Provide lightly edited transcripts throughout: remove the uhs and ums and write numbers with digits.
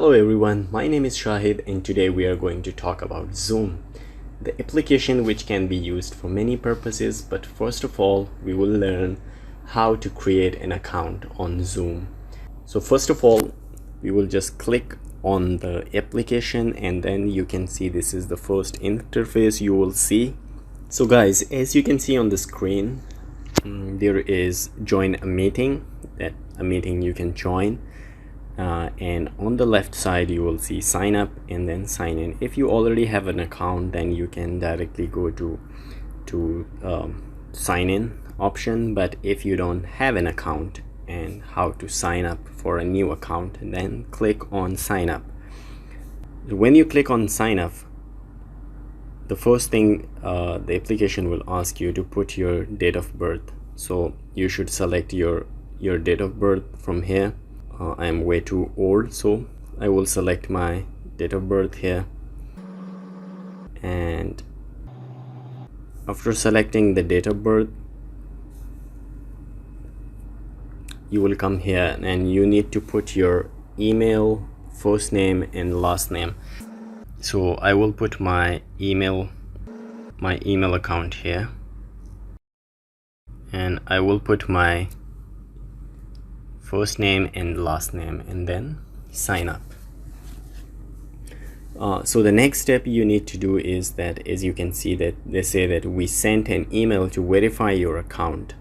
Hello everyone, my name is Shahid and today we are going to talk about Zoom, the application which can be used for many purposes, but first of all we will learn how to create an account on Zoom. So first of all we will just click on the application and then you can see this is the first interface you will see. So guys, as you can see on the screen, there is join a meeting, that a meeting you can join. And on the left side you will see sign up and then sign in. If you already have an account, then you can directly go to sign in option. But if you don't have an account and how to sign up for a new account, then click on sign up. When you click on sign up, the first thing the application will ask you to put your date of birth. So you should select your date of birth from here. I am way too old, so I will select my date of birth here, and after selecting the date of birth you will come here and you need to put your email, first name and last name. So I will put my email account here, and I will put my first name and last name and then sign up. So the next step you need to do is that, as you can see, that they say that we sent an email to verify your account.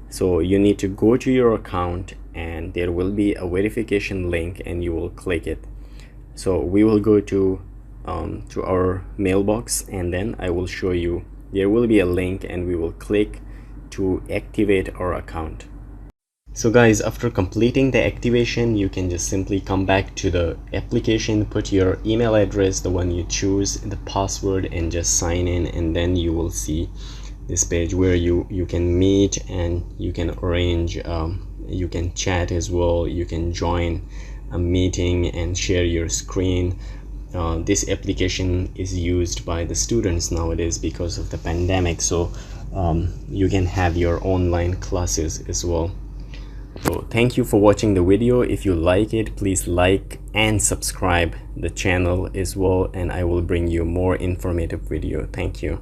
So you need to go to your account and there will be a verification link and you will click it. So we will go to our mailbox and then I will show you. There will be a link and we will click to activate our account. So guys, after completing the activation, you can just simply come back to the application, put your email address, the one you choose, the password, and just sign in, and then you will see this page where you can meet and you can arrange, you can chat as well, you can join a meeting and share your screen. This application is used by the students nowadays because of the pandemic, so you can have your online classes as well. So thank you for watching the video. If you like it, please like and subscribe the channel as well, and I will bring you more informative video. Thank you.